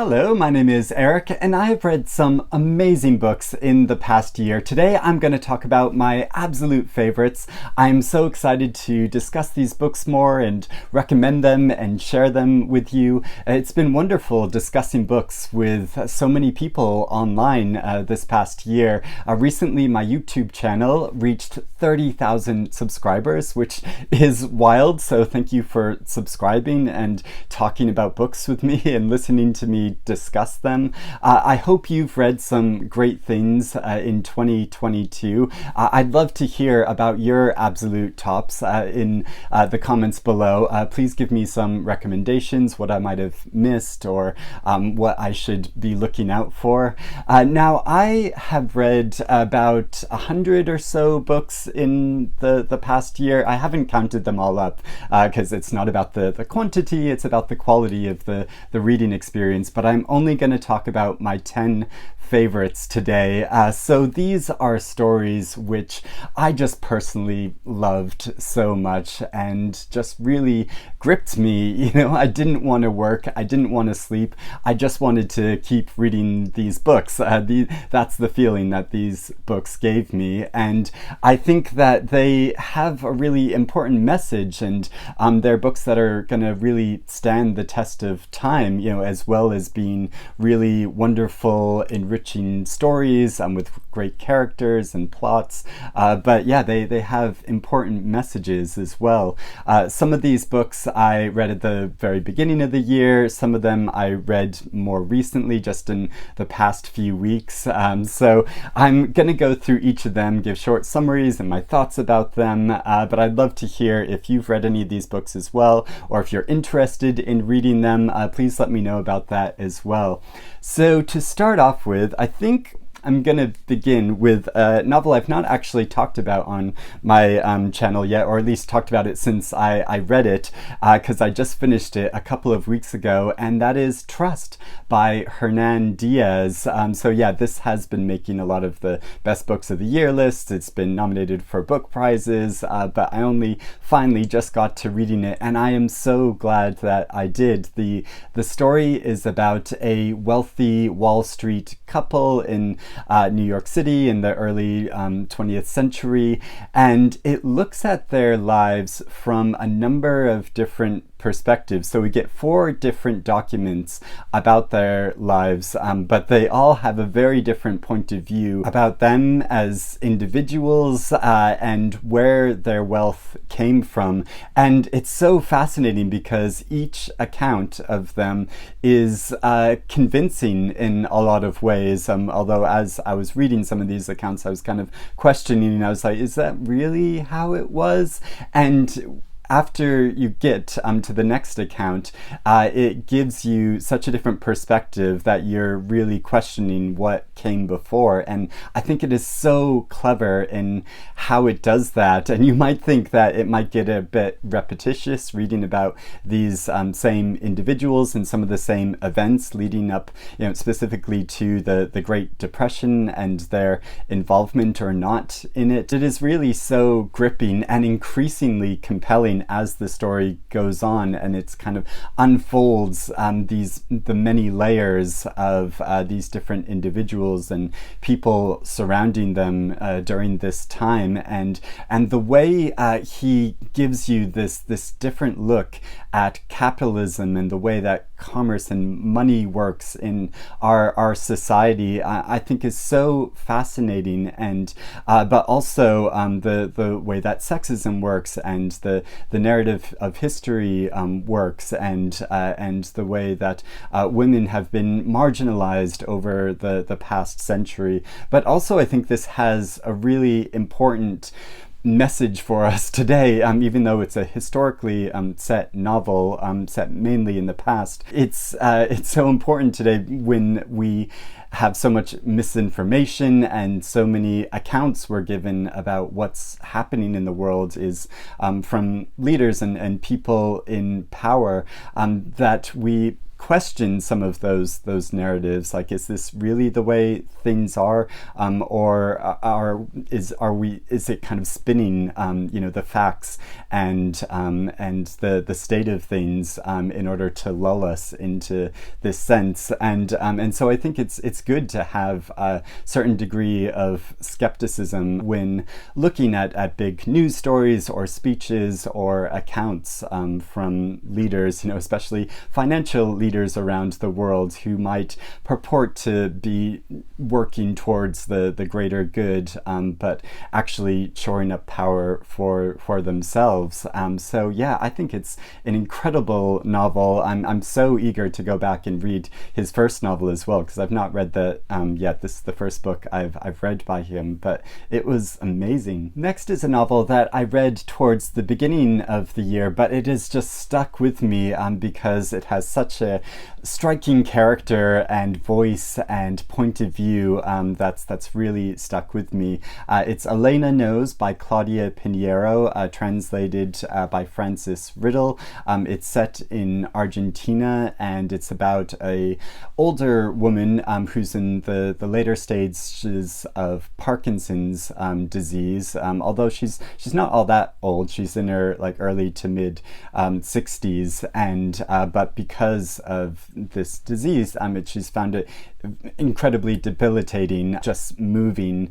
Hello, my name is Eric, and I have read some amazing books in the past year. Today I'm going to talk about my absolute favorites. I'm so excited to discuss these books more and recommend them and share them with you. It's been wonderful discussing books with so many people online this past year. Recently, my YouTube channel reached 30,000 subscribers, which is wild, so thank you for subscribing and talking about books with me and listening to me discuss them. I hope you've read some great things in 2022. I'd love to hear about your absolute tops in the comments below. Please give me some recommendations, what I might have missed or what I should be looking out for. Now, I have read about 100 or so books in the past year. I haven't counted them all up because it's not about the quantity, it's about the quality of the reading experience. But I'm only going to talk about my 10 favorites today. So these are stories which I just personally loved so much and just really gripped me. You know, I didn't want to work, I didn't want to sleep, I just wanted to keep reading these books. That's the feeling that these books gave me, and I think that they have a really important message, and they're books that are going to really stand the test of time, you know, as well as being really wonderful, enriching stories with great characters and plots. But yeah, they have important messages as well. Some of these books I read at the very beginning of the year. Some of them I read more recently, just in the past few weeks. So I'm going to go through each of them, give short summaries and my thoughts about them. But I'd love to hear if you've read any of these books as well, or if you're interested in reading them, please let me know about that as well. So to start off with, I think I'm going to begin with a novel I've not actually talked about on my channel yet, or at least talked about it since I read it, because I just finished it a couple of weeks ago, and that is Trust by Hernan Diaz. So yeah, this has been making a lot of the best books of the year lists. It's been nominated for book prizes, but I only finally just got to reading it, and I am so glad that I did. The story is about a wealthy Wall Street couple in New York City in the early 20th century, and it looks at their lives from a number of different perspectives. So we get 4 different documents about their lives, but they all have a very different point of view about them as individuals and where their wealth came from. And it's so fascinating because each account of them is convincing in a lot of ways, although as I was reading some of these accounts I was kind of questioning, and I was like, is that really how it was? And after you get to the next account, it gives you such a different perspective that you're really questioning what came before. And I think it is so clever in how it does that. And you might think that it might get a bit repetitious reading about these same individuals and some of the same events leading up, you know, specifically to the Great Depression and their involvement or not in it. It is really so gripping and increasingly compelling as the story goes on, and it's kind of unfolds the many layers of these different individuals and people surrounding them during this time, and the way he gives you this different look at capitalism and the way that commerce and money works in our society, I think is so fascinating, and but also the way that sexism works and the narrative of history works, and the way that women have been marginalized over the past century. But also I think this has a really important message for us today, even though it's a historically set novel, set mainly in the past. It's so important today when we have so much misinformation and so many accounts were given about what's happening in the world is from leaders and people in power, that we question some of those narratives. Like, is this really the way things are, or is it kind of spinning the facts and the state of things in order to lull us into this sense? And so I think it's good to have a certain degree of skepticism when looking at big news stories or speeches or accounts from leaders, especially financial leaders around the world who might purport to be working towards the greater good, but actually shoring up power for themselves. So yeah, I think it's an incredible novel. I'm so eager to go back and read his first novel as well, because I've not read that yet. This is the first book I've read by him, but it was amazing. Next is a novel that I read towards the beginning of the year, but it has just stuck with me because it has such a striking character and voice and point of view that's really stuck with me. It's Elena Knows by Claudia Pineiro, translated by Francis Riddle. It's set in Argentina, and it's about a older woman who's in the later stages of Parkinson's disease. Although she's not all that old, she's in her early to mid 60s, and but because of this disease, she's found it incredibly debilitating. Just moving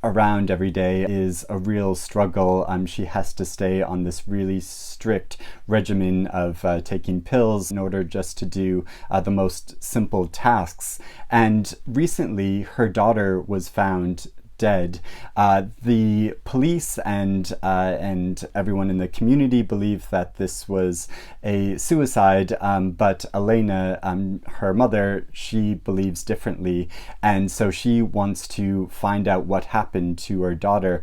around every day is a real struggle. She has to stay on this really strict regimen of taking pills in order just to do the most simple tasks. And recently her daughter was found dead. The police and everyone in the community believe that this was a suicide, but Elena, her mother, she believes differently, and so she wants to find out what happened to her daughter.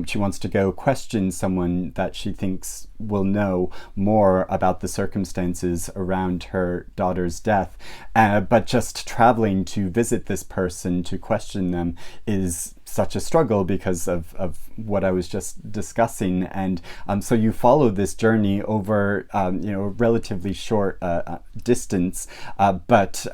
She wants to go question someone that she thinks will know more about the circumstances around her daughter's death, but just traveling to visit this person to question them is such a struggle because of what I was just discussing. And so you follow this journey over a relatively short distance, but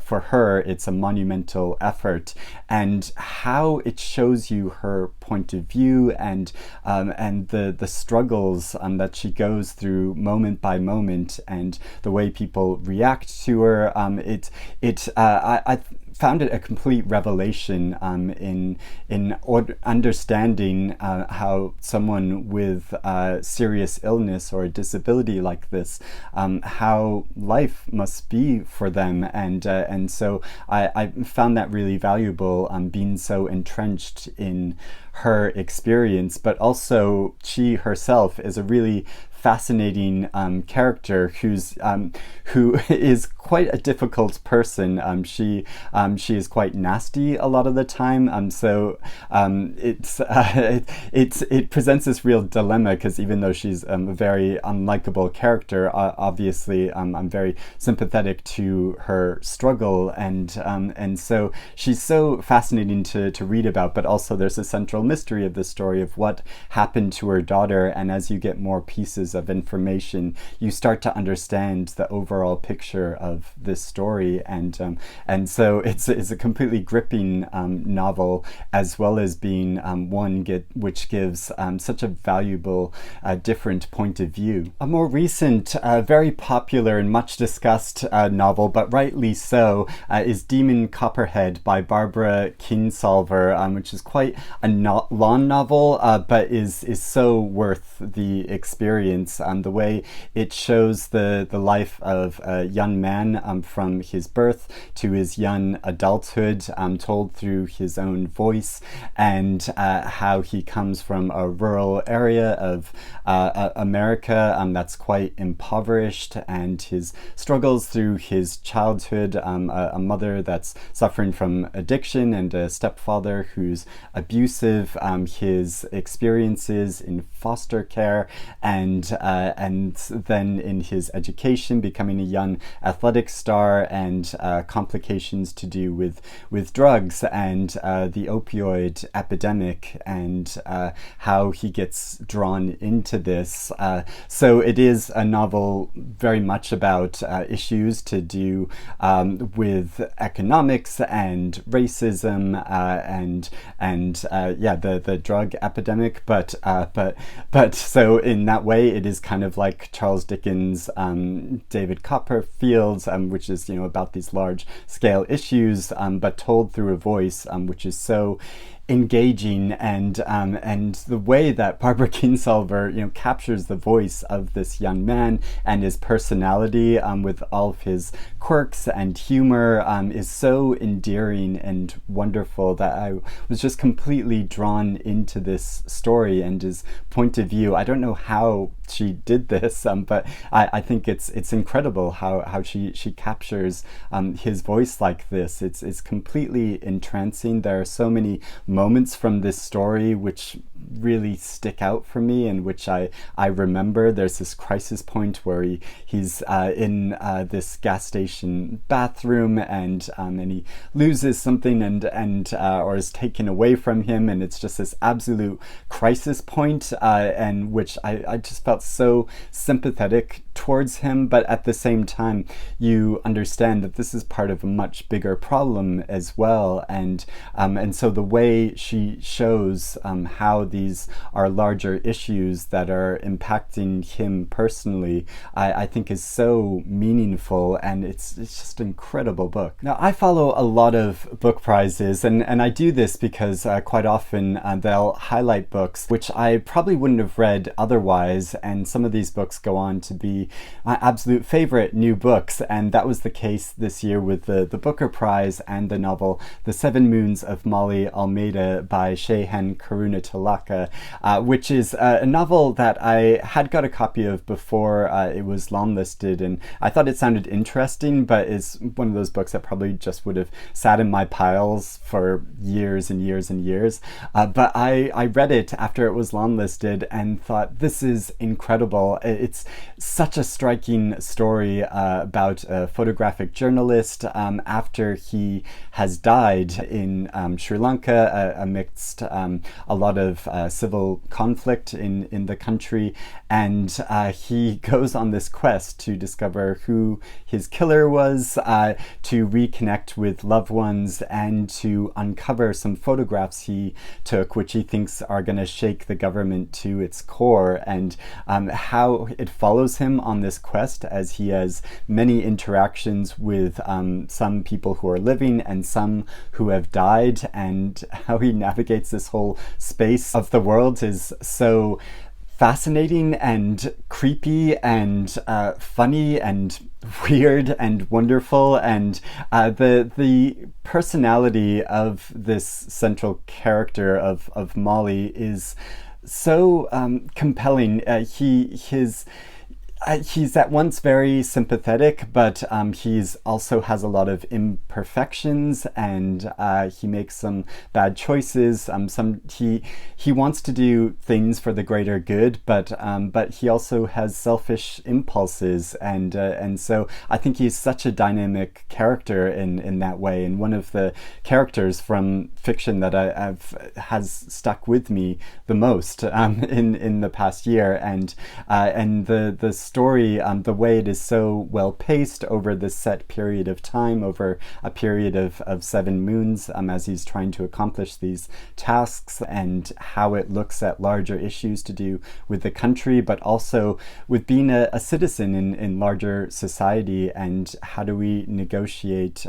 for her it's a monumental effort, and how it shows you her point of view and the struggles that she goes through moment by moment, and the way people react to her. I found it a complete revelation in understanding how someone with serious illness or a disability like this, how life must be for them, and so I found that really valuable, being so entrenched in her experience. But also she herself is a really fascinating character who is quite a difficult person. She is quite nasty a lot of the time. So it presents this real dilemma, because even though she's a very unlikable character, obviously I'm very sympathetic to her struggle, and so she's so fascinating to read about. But also there's a central mystery of the story of what happened to her daughter, and as you get more pieces of information, you start to understand the overall picture of this story, and so it's a completely gripping novel, as well as being one which gives such a valuable different point of view. A more recent, very popular and much discussed novel, but rightly so, is Demon Copperhead by Barbara Kingsolver, which is quite a long novel, but is so worth the experience. The way it shows the life of a young man from his birth to his young adulthood, told through his own voice, and how he comes from a rural area of America that's quite impoverished, and his struggles through his childhood, a mother that's suffering from addiction and a stepfather who's abusive, his experiences in foster care, and and then in his education, becoming a young athletic star, and complications to do with drugs and the opioid epidemic, and how he gets drawn into this. So it is a novel very much about issues to do with economics and racism and the drug epidemic. But so in that way, it is kind of like Charles Dickens' David Copperfield's, which is about these large scale issues, but told through a voice which is so engaging, and the way that Barbara Kingsolver captures the voice of this young man and his personality with all of his quirks and humor is so endearing and wonderful that I was just completely drawn into this story and his point of view. I don't know how she did this, but I think it's incredible how she captures his voice like this. It's completely entrancing. There are so many moments from this story which really stick out for me and which I remember. There's this crisis point where he's in this gas station bathroom and he loses something and or is taken away from him, and it's just this absolute crisis point, and which I just felt so sympathetic towards him, but at the same time you understand that this is part of a much bigger problem as well, and so the way she shows how these are larger issues that are impacting him personally, I think is so meaningful, and it's just an incredible book. Now, I follow a lot of book prizes, and I do this because quite often they'll highlight books which I probably wouldn't have read otherwise, and some of these books go on to be my absolute favorite new books, and that was the case this year with the Booker Prize and the novel The 7 Moons of Maali, Almeida by Shehan Karunatilaka, which is a novel that I had got a copy of before it was longlisted, and I thought it sounded interesting, but it's one of those books that probably just would have sat in my piles for years and years and years. But I read it after it was longlisted and thought, this is incredible. It's such a striking story about a photographic journalist after he has died in Sri Lanka amidst a lot of civil conflict in the country, and he goes on this quest to discover who his killer was, to reconnect with loved ones, and to uncover some photographs he took which he thinks are going to shake the government to its core, and how it follows him on this quest as he has many interactions with some people who are living and some who have died, and how he navigates this whole space of the world is so fascinating and creepy and funny and weird and wonderful, and the personality of this central character of Maali is so compelling. He's at once very sympathetic, but he's also has a lot of imperfections, and he makes some bad choices. He wants to do things for the greater good, but he also has selfish impulses, and so I think he's such a dynamic character in that way. And one of the characters from fiction that has stuck with me the most in the past year, and the story, the way it is so well paced over this set period of time, over a period of 7 moons, as he's trying to accomplish these tasks, and how it looks at larger issues to do with the country, but also with being a citizen in larger society, and how do we negotiate,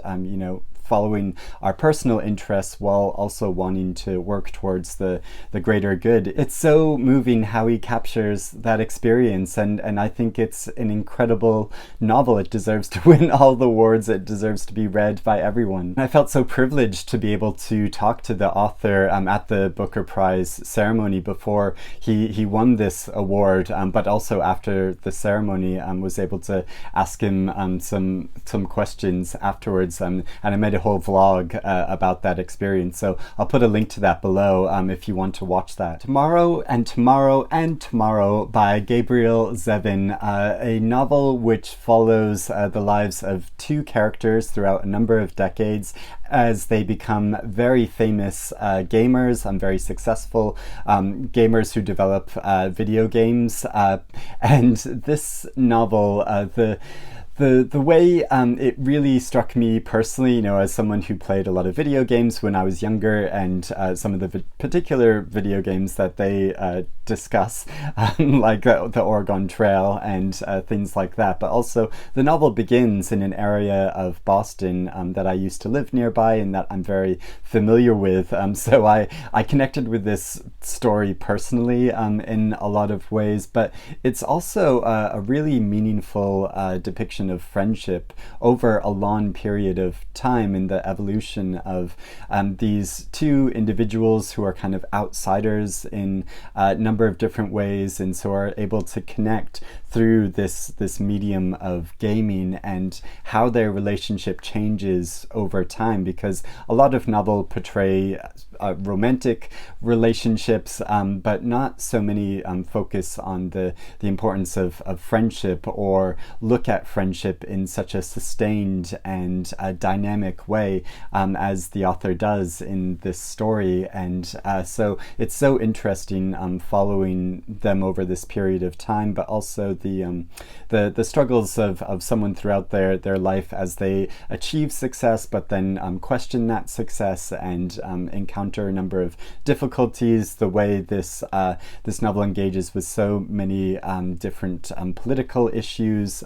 following our personal interests while also wanting to work towards the greater good. It's so moving how he captures that experience, and I think it's an incredible novel. It deserves to win all the awards. It deserves to be read by everyone. I felt so privileged to be able to talk to the author at the Booker Prize ceremony before he won this award, but also after the ceremony was able to ask him some questions afterwards, and I made a whole vlog about that experience. So I'll put a link to that below if you want to watch that. Tomorrow and Tomorrow and Tomorrow by Gabrielle Zevin, a novel which follows the lives of two characters throughout a number of decades as they become very famous gamers, very successful gamers who develop video games. And this novel, the way it really struck me personally, as someone who played a lot of video games when I was younger, and some of the particular video games that they discuss, like the Oregon Trail and things like that. But also the novel begins in an area of Boston that I used to live nearby and that I'm very familiar with. So I connected with this story personally in a lot of ways, but it's also a really meaningful depiction of friendship over a long period of time in the evolution of these two individuals who are kind of outsiders in a number of different ways, and so are able to connect through this medium of gaming, and how their relationship changes over time, because a lot of novels portray romantic relationships, but not so many focus on the importance of friendship, or look at friendship in such a sustained and dynamic way as the author does in this story. And so it's so interesting following them over this period of time, but also the struggles of someone throughout their life as they achieve success, but then question that success and encounter a number of difficulties. The way this novel engages with so many different political issues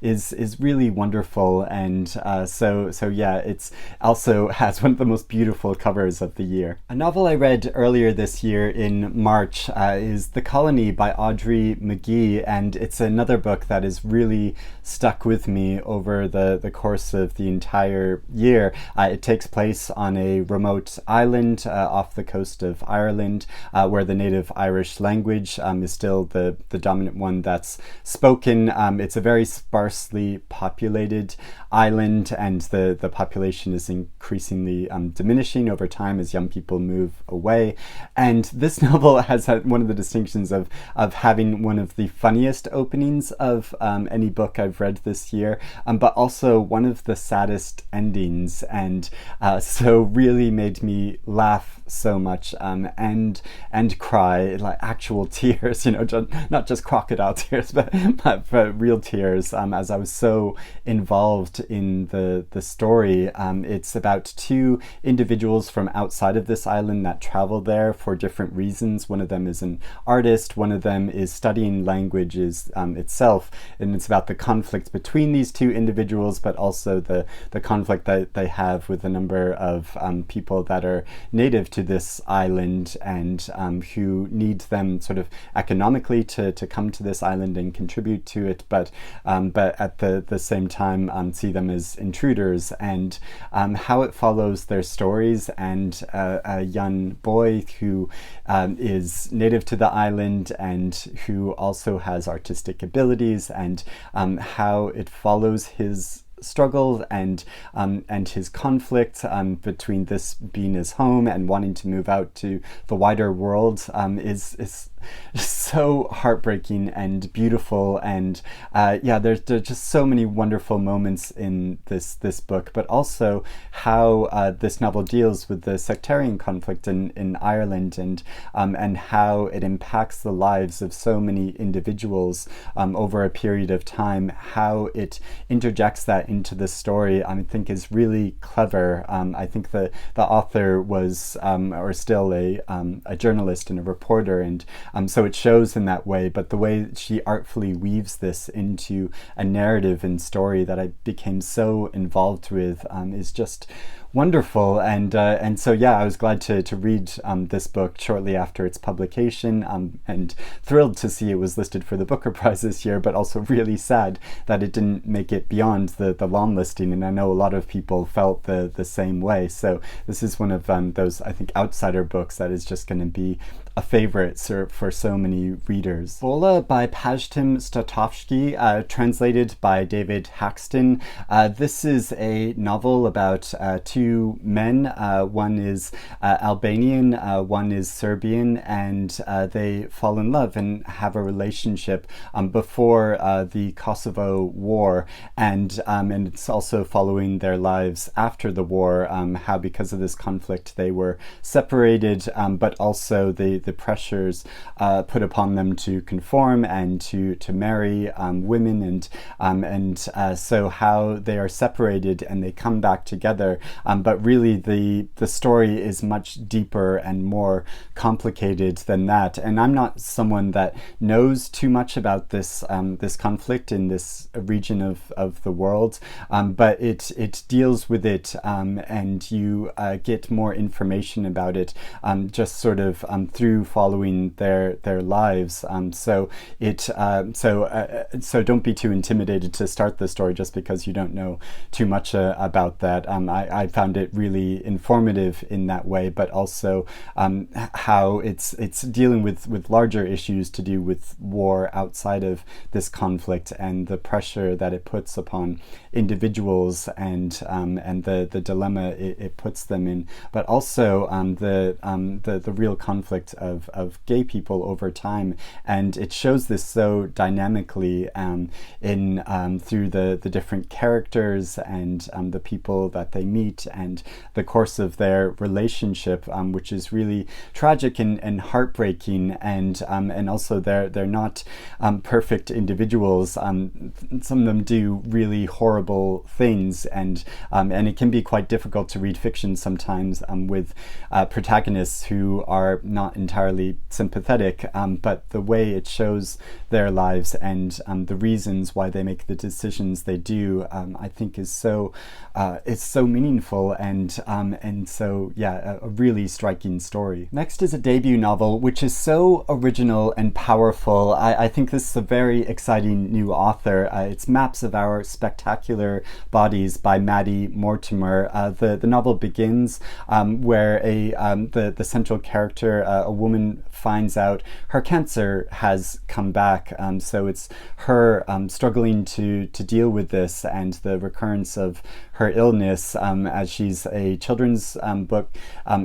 is really wonderful. And so yeah, it's also has one of the most beautiful covers of the year. A novel I read earlier this year in March is The Colony by Audrey Magee, and it's another book that has really stuck with me over the course of the entire year. It takes place on a remote island off the coast of Ireland, where the native Irish language is still the dominant one that's spoken. It's a very sparsely populated island, and the population is increasingly diminishing over time as young people move away. And this novel has had one of the distinctions of having one of the funniest openings of any book I've read this year, but also one of the saddest endings, and so really made me laugh so much and cry, like actual tears, not just crocodile tears, but real tears, as I was so involved in the story. It's about two individuals from outside of this island that travel there for different reasons. One of them is an artist, one of them is studying languages itself, and it's about the conflict between these two individuals, but also the conflict that they have with a number of people that are native to this island, and who need them sort of economically to come to this island and contribute to it, but at the same time see them as intruders, and how it follows their stories, and a young boy who is native to the island and who also has artistic abilities, and how it follows his struggle and his conflict between this being his home and wanting to move out to the wider world is so heartbreaking and beautiful. And yeah, there's just so many wonderful moments in this book, but also how this novel deals with the sectarian conflict in Ireland, and how it impacts the lives of so many individuals over a period of time. How it interjects that into the story, I think, is really clever. I think the author was or still a journalist and a reporter, and so it shows in that way, but the way she artfully weaves this into a narrative and story that I became so involved with is just wonderful. And so yeah, I was glad to read this book shortly after its publication, and thrilled to see it was listed for the Booker Prize this year, but also really sad that it didn't make it beyond the long listing, and I know a lot of people felt the same way. So this is one of those, I think, outsider books that is just going to be a favorite for so many readers. Bolla by Pajtim translated by David Hackston. This is a novel about two two men. One is Albanian, one is Serbian, and they fall in love and have a relationship before the Kosovo War, and it's also following their lives after the war, how because of this conflict they were separated, but also the pressures put upon them to conform and to marry women, and so how they are separated and they come back together, but really the story is much deeper and more complicated than that. And I'm not someone that knows too much about this this conflict in this region of the world, but it deals with it, and you get more information about it just sort of through following their lives. So don't be too intimidated to start the story just because you don't know too much about that. I found it really informative in that way, but also how it's dealing with larger issues to do with war outside of this conflict and the pressure that it puts upon individuals, and the dilemma it puts them in, but also the real conflict of gay people over time. And it shows this so dynamically in through the different characters and the people that they meet and the course of their relationship, which is really tragic and heartbreaking, and also they're not perfect individuals. Some of them do really horrible things, and it can be quite difficult to read fiction sometimes with protagonists who are not entirely sympathetic, but the way it shows their lives and the reasons why they make the decisions they do, I think is so meaningful, and so a really striking story. Next is a debut novel which is so original and powerful. I think this is a very exciting new author. It's Maps of Our Spectacular Bodies by Maddie Mortimer. The novel begins where the central character, a woman, finds out her cancer has come back. So it's her struggling to deal with this and the recurrence of her illness, as she's a children's book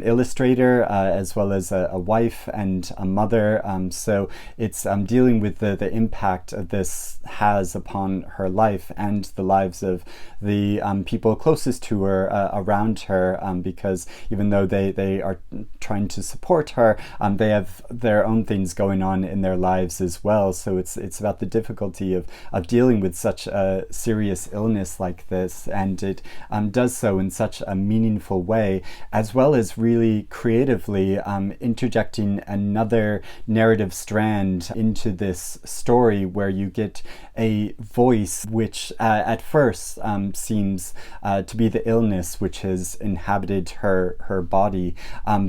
illustrator, as well as a wife and a mother. So it's dealing with the impact of this has upon her life and the lives of the people closest to her, around her, because even though they are trying to support her, they have their own things going on in their lives as well. So it's about the difficulty of dealing with such a serious illness like this, and it does so in such a meaningful way, as well as really creatively interjecting another narrative strand into this story where you get a voice which at first seems to be the illness which has inhabited her body,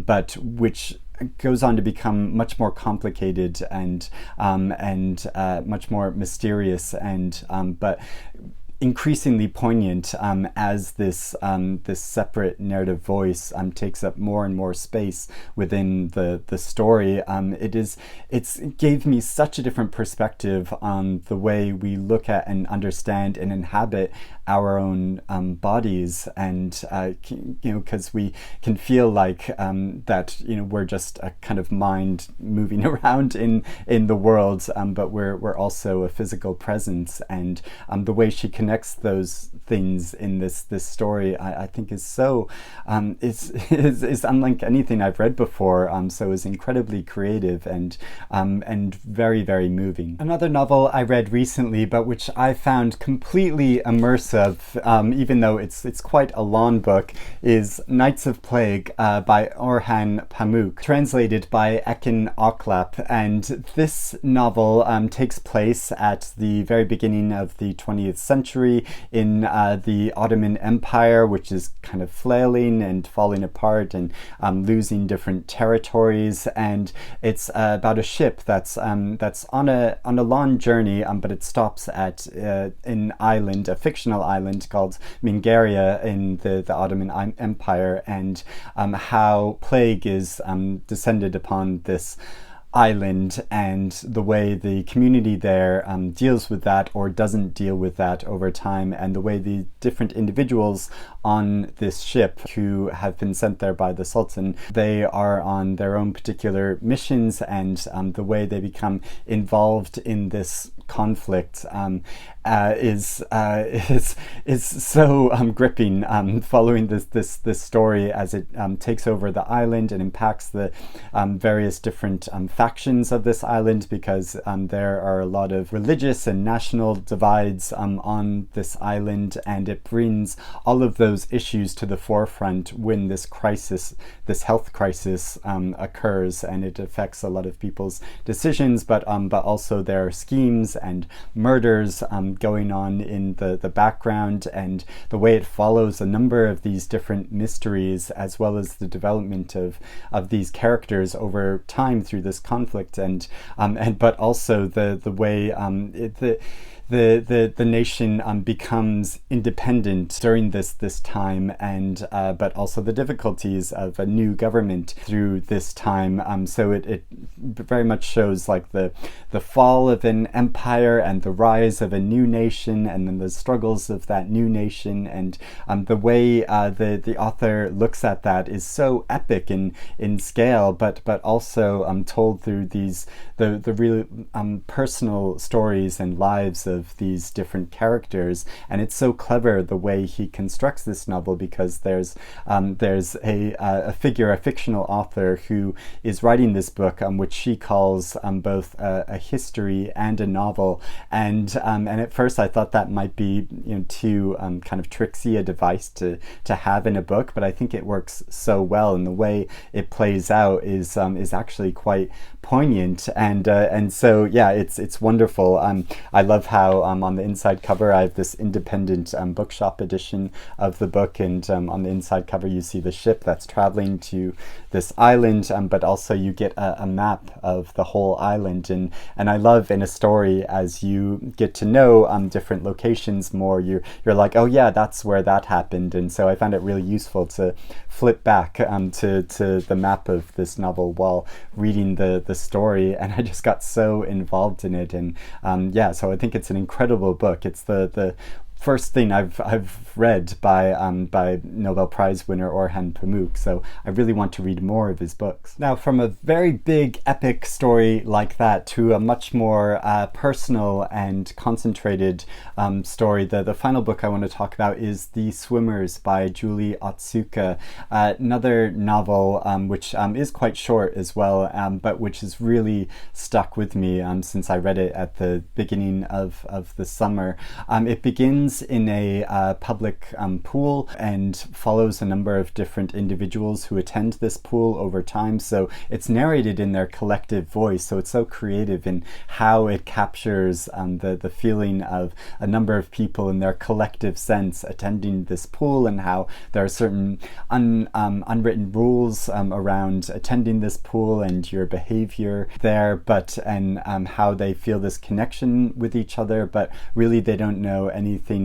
but which goes on to become much more complicated and much more mysterious, and but increasingly poignant as this separate narrative voice takes up more and more space within the story. It's gave me such a different perspective on the way we look at and understand and inhabit our own bodies, and because we can feel like that we're just a kind of mind moving around in the world, but we're also a physical presence, and the way she connects those things in this story, I think is so is unlike anything I've read before. So is incredibly creative and very, very moving. Another novel I read recently, but which I found completely immersive, even though it's quite a long book, is Nights of Plague by Orhan Pamuk, translated by Ekin Oklap. And this novel takes place at the very beginning of the 20th century in the Ottoman Empire, which is kind of flailing and falling apart and losing different territories. And it's about a ship that's on a long journey, but it stops at an island, a fictional island called Mingaria in the Ottoman Empire, and how plague is descended upon this island and the way the community there deals with that or doesn't deal with that over time, and the way the different individuals on this ship who have been sent there by the Sultan, they are on their own particular missions, and the way they become involved in this conflict is so gripping, following this story as it takes over the island and impacts the various different factions of this island, because there are a lot of religious and national divides on this island, and it brings all of those issues to the forefront when this health crisis occurs, and it affects a lot of people's decisions, but also there are schemes and murders going on in the background, and the way it follows a number of these different mysteries, as well as the development of these characters over time through this conflict, and but also the way the nation becomes independent during this time, and but also the difficulties of a new government through this time. So it very much shows like the fall of an empire and the rise of a new nation, and then the struggles of that new nation, and the way the author looks at that is so epic in scale, but also told through the really personal stories and lives of these different characters. And it's so clever the way he constructs this novel, because there's a fictional author who is writing this book, which she calls both a history and a novel, and at first I thought that might be too kind of tricksy a device to have in a book, but I think it works so well, and the way it plays out is actually quite poignant, and so yeah, it's wonderful. I love how on the inside cover I have this independent bookshop edition of the book, and on the inside cover you see the ship that's traveling to this island, but also you get a map of the whole island, and I love in a story as you get to know different locations more, you're like, oh yeah, that's where that happened, and so I found it really useful to flip back to the map of this novel while reading the story, and I just got so involved in it, and yeah, so I think it's an incredible book. It's the first thing I've read by Nobel Prize winner Orhan Pamuk, so I really want to read more of his books. Now, from a very big epic story like that to a much more personal and concentrated story, the final book I want to talk about is The Swimmers by Julie Otsuka, another novel which is quite short as well, but which has really stuck with me since I read it at the beginning of the summer. It begins in a public pool and follows a number of different individuals who attend this pool over time, so it's narrated in their collective voice, so it's so creative in how it captures the feeling of a number of people in their collective sense attending this pool, and how there are certain unwritten rules around attending this pool and your behavior there, and how they feel this connection with each other, but really they don't know anything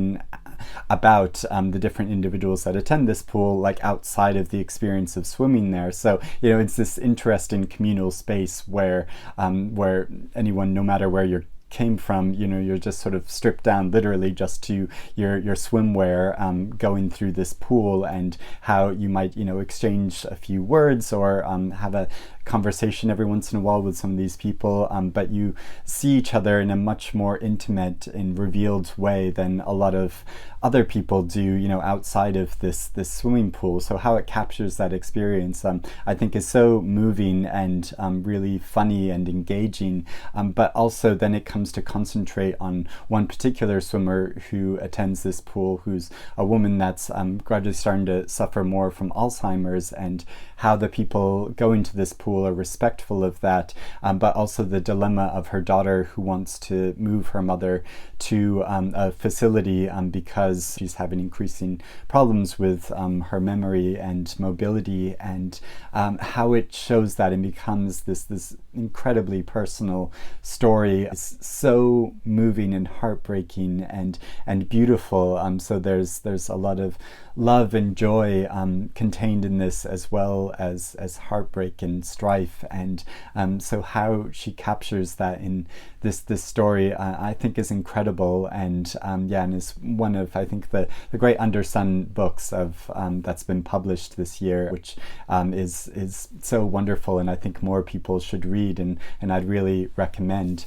about the different individuals that attend this pool, like outside of the experience of swimming there. So it's this interesting communal space where anyone, no matter where you're came from, you're just sort of stripped down literally just to your swimwear going through this pool, and how you might exchange a few words or have a conversation every once in a while with some of these people, but you see each other in a much more intimate and revealed way than a lot of other people do, outside of this swimming pool. So how it captures that experience, I think is so moving and really funny and engaging, but also then it comes to concentrate on one particular swimmer who attends this pool, who's a woman that's gradually starting to suffer more from Alzheimer's, and how the people going to this pool are respectful of that, but also the dilemma of her daughter who wants to move her mother to a facility because she's having increasing problems with her memory and mobility, and how it shows that and becomes this incredibly personal story. It's so moving and heartbreaking and beautiful. So there's a lot of love and joy contained in this, as well as heartbreak and strife. And so how she captures that in this story, I think is incredible, and and is one of, I think, the great undersung books of that's been published this year, which is so wonderful, and I think more people should read, and I'd really recommend.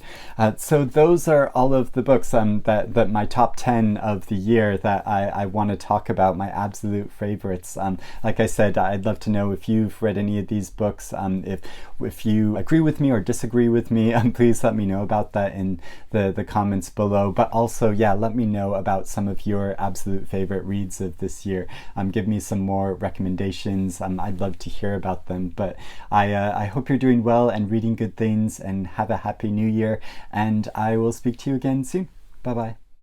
So those are all of the books that my top 10 of the year that I want to talk about, my absolute favorites. Like I said, I'd love to know if you've read any of these books. If you agree with me or disagree with me, please let me know about that in the comments below. But also, let me know about some of your absolute favorite reads of this year. Give me some more recommendations. I'd love to hear about them. But I hope you're doing well and reading good things, and have a happy new year, and I will speak to you again soon. Bye bye.